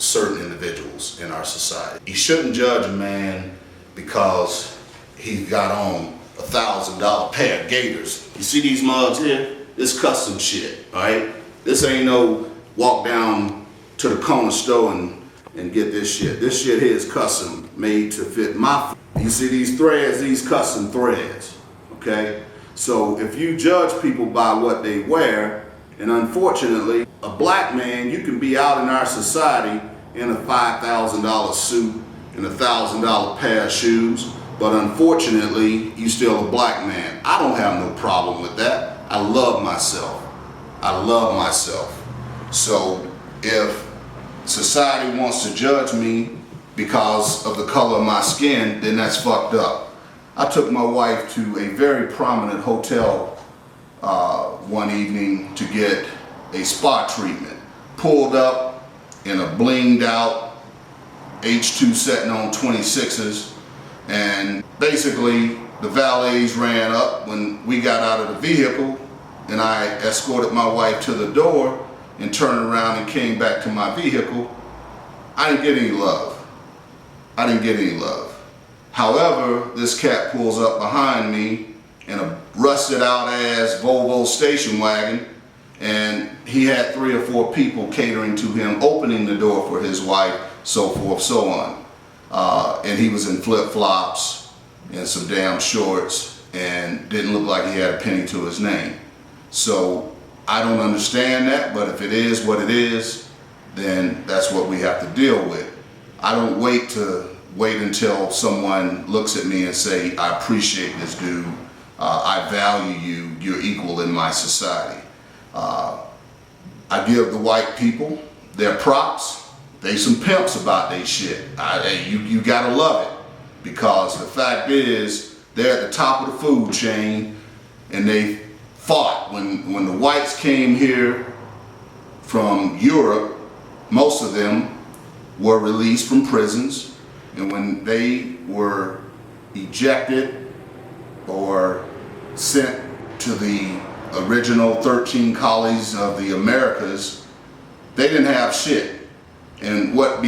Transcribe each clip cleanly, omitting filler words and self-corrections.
certain individuals in our society. You shouldn't judge a man because he got on $1,000 pair of gaiters. You see these mugs here? This custom shit, all right? This ain't no walk down to the corner store and get this shit. This shit here is custom, made to fit my. You see these threads? These custom threads, okay? So if you judge people by what they wear, and unfortunately, a black man, you can be out in our society in a $5,000 suit and a $1,000 pair of shoes, but unfortunately, you still a black man. I don't have no problem with that. I love myself. I love myself. So if society wants to judge me because of the color of my skin, then that's fucked up. I took my wife to a very prominent hotel one evening to get a spa treatment. Pulled up in a blinged out H2 setting on 26s, and basically the valets ran up when we got out of the vehicle, and I escorted my wife to the door and turned around and came back to my vehicle. I didn't get any love. I didn't get any love. However, this cat pulls up behind me in a rusted out ass Volvo station wagon, and he had 3 or 4 people catering to him, opening the door for his wife, so forth, so on. And he was in flip-flops and some damn shorts and didn't look like he had a penny to his name. So I don't understand that, but if it is what it is, then that's what we have to deal with. I don't wait until someone looks at me and say, I appreciate this dude, I value you, you're equal in my society. I give the white people their props. They some pimps about they shit. You gotta love it, because the fact is they're at the top of the food chain, and they fought when the whites came here from Europe. Most of them were released from prisons, and when they were ejected or sent to the original 13 colonies of the Americas, they didn't have shit. And what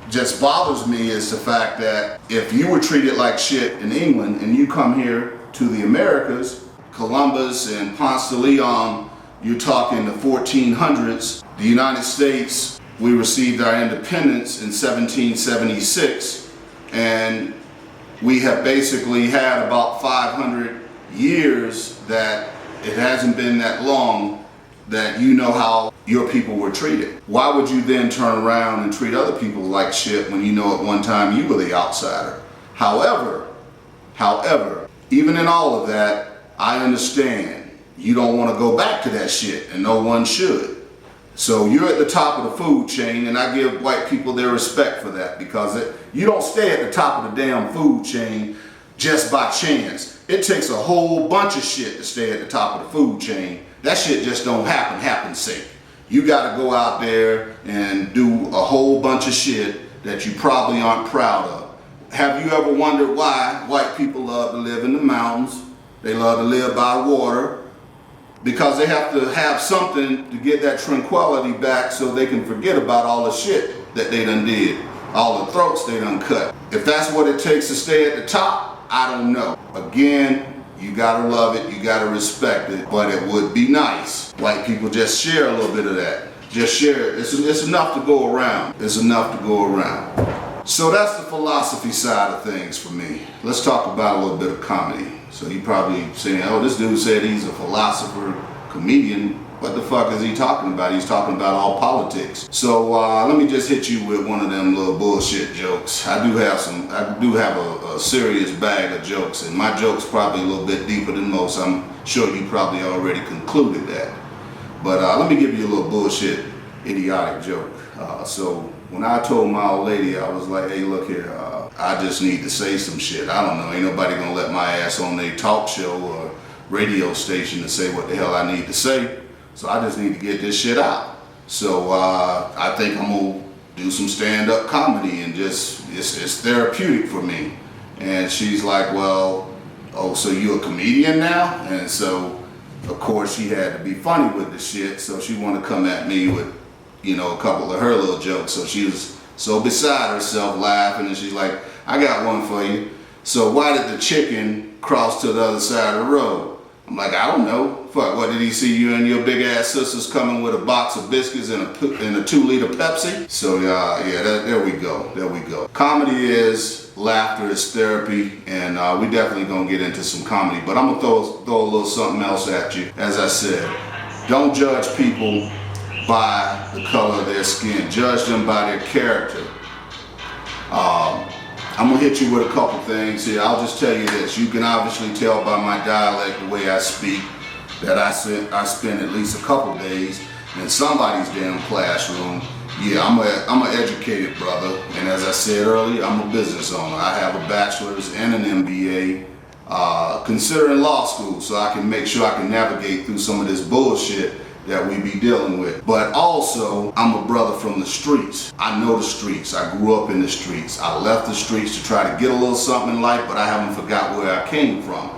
just bothers me is the fact that if you were treated like shit in England and you come here to the Americas, Columbus and Ponce de Leon, you're talking the 1400s. The United States, we received our independence in 1776, and we have basically had about 500 years that it hasn't been that long that you know how your people were treated. Why would you then turn around and treat other people like shit when you know at one time you were the outsider? However, even in all of that, I understand you don't want to go back to that shit, and no one should. So you're at the top of the food chain, and I give white people their respect for that, because you don't stay at the top of the damn food chain just by chance. It takes a whole bunch of shit to stay at the top of the food chain. That shit just don't happen's sake. You gotta go out there and do a whole bunch of shit that you probably aren't proud of. Have you ever wondered why white people love to live in the mountains? They love to live by water, because they have to have something to get that tranquility back so they can forget about all the shit that they done did, all the throats they done cut. If that's what it takes to stay at the top, I don't know. Again, you gotta love it, you gotta respect it, but it would be nice. White people just share a little bit of that. Just share it. It's enough to go around. It's enough to go around. So that's the philosophy side of things for me. Let's talk about a little bit of comedy. So you probably saying, oh, this dude said he's a philosopher, comedian. What the fuck is he talking about? He's talking about all politics. So let me just hit you with one of them little bullshit jokes. I do have a serious bag of jokes, and my joke's probably a little bit deeper than most. I'm sure you probably already concluded that. But let me give you a little bullshit, idiotic joke. So when I told my old lady, I was like, hey, look here, I just need to say some shit. I don't know, ain't nobody gonna let my ass on their talk show or radio station to say what the hell I need to say. So I just need to get this shit out. So I think I'm gonna do some stand-up comedy, and just, it's therapeutic for me. And she's like, well, oh, so you a comedian now? And so, of course, she had to be funny with the shit, so she wanted to come at me with you know, a couple of her little jokes. So she was so beside herself laughing, and she's like, I got one for you. So why did the chicken cross to the other side of the road? I'm like, I don't know. Fuck, what, did he see you and your big ass sisters coming with a box of biscuits and a 2-liter Pepsi? So there we go. There we go. Comedy is, laughter is therapy, and we definitely gonna get into some comedy. But I'm gonna throw a little something else at you. As I said, don't judge people by the color of their skin. Judge them by their character. I'm gonna hit you with a couple things here. I'll just tell you this. You can obviously tell by my dialect, the way I speak, that I spend at least a couple days in somebody's damn classroom. Yeah, I'm an educated brother, and as I said earlier, I'm a business owner. I have a bachelor's and an MBA, considering law school, so I can make sure I can navigate through some of this bullshit that we be dealing with. But also, I'm a brother from the streets. I know the streets. I grew up in the streets. I left the streets to try to get a little something in life, but I haven't forgot where I came from.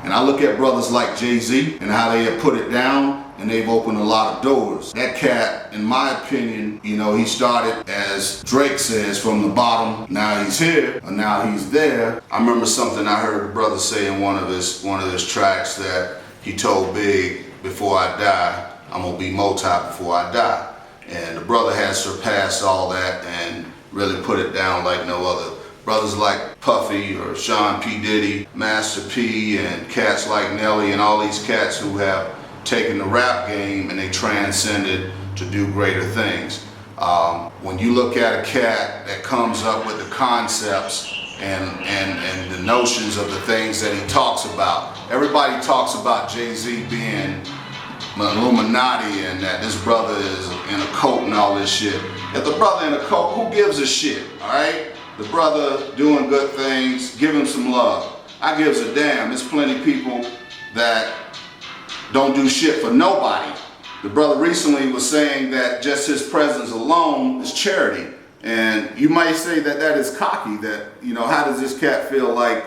And I look at brothers like Jay-Z and how they have put it down, and they've opened a lot of doors. That cat, in my opinion, you know, he started, as Drake says, from the bottom. Now he's here, and now he's there. I remember something I heard a brother say in one of his tracks, that he told Big, before I die, I'm gonna be multi before I die. And the brother has surpassed all that and really put it down like no other. Brothers like Puffy or Sean P. Diddy, Master P, and cats like Nelly, and all these cats who have taken the rap game and they transcended to do greater things. When you look at a cat that comes up with the concepts and the notions of the things that he talks about, everybody talks about Jay-Z being Illuminati and that this brother is in a cult and all this shit. If the brother in a cult, who gives a shit, alright? The brother doing good things, give him some love. I gives a damn. There's plenty of people that don't do shit for nobody. The brother recently was saying that just his presence alone is charity. And you might say that that is cocky, that, you know, how does this cat feel like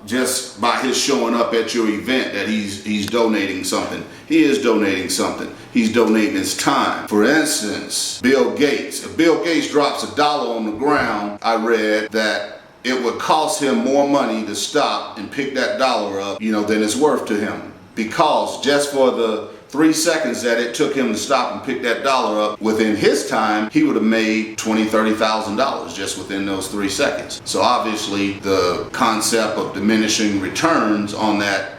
just by his showing up at your event that he's donating something? He is donating something. He's donating his time. For instance, Bill Gates. If Bill Gates drops $1 on the ground, I read that it would cost him more money to stop and pick that dollar up, you know, than it's worth to him. Because just for the 3 seconds that it took him to stop and pick that dollar up, within his time, he would have made $20,000, $30,000 just within those 3 seconds. So obviously the concept of diminishing returns on that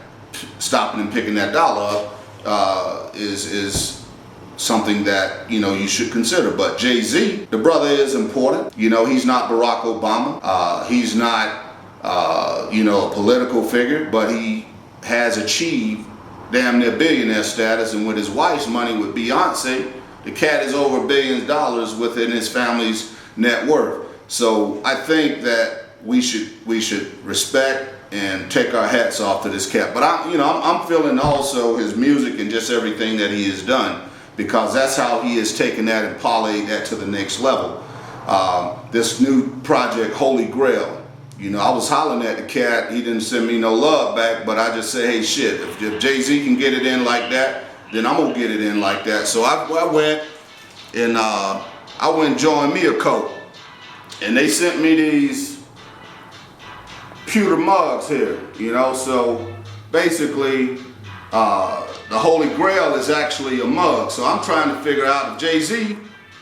stopping and picking that dollar up is something that, you know, you should consider. But Jay-Z, the brother is important. You know, he's not Barack Obama. He's not, you know, a political figure, but he has achieved damn near billionaire status, and with his wife's money with Beyonce, the cat is over $billions within his family's net worth. So I think that we should respect and take our hats off to this cat. But I'm feeling also his music and just everything that he has done, because that's how he has taken that and parlayed that to the next level. This new project, Holy Grail. You know, I was hollering at the cat. He didn't send me no love back, but I just say, hey, shit, if Jay-Z can get it in like that, then I'm gonna get it in like that. So I went and joined me a coat, and they sent me these pewter mugs here. You know, so basically, the Holy Grail is actually a mug. So I'm trying to figure out if Jay-Z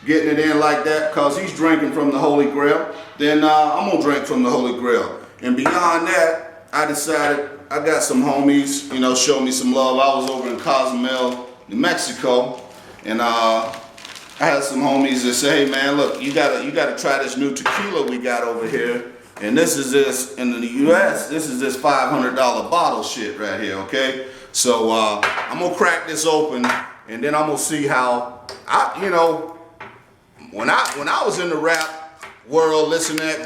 getting it in like that because he's drinking from the Holy Grail, then I'm gonna drink from the Holy Grail. And beyond that, I decided, I got some homies, you know, show me some love. I was over in Cozumel, New Mexico, and I had some homies that say, hey man, look, you gotta try this new tequila we got over here. And this is this, in the US, this is this $500 bottle shit right here, okay? So I'm gonna crack this open, and then I'm gonna see how, you know, when I was in the rap world, listening at buying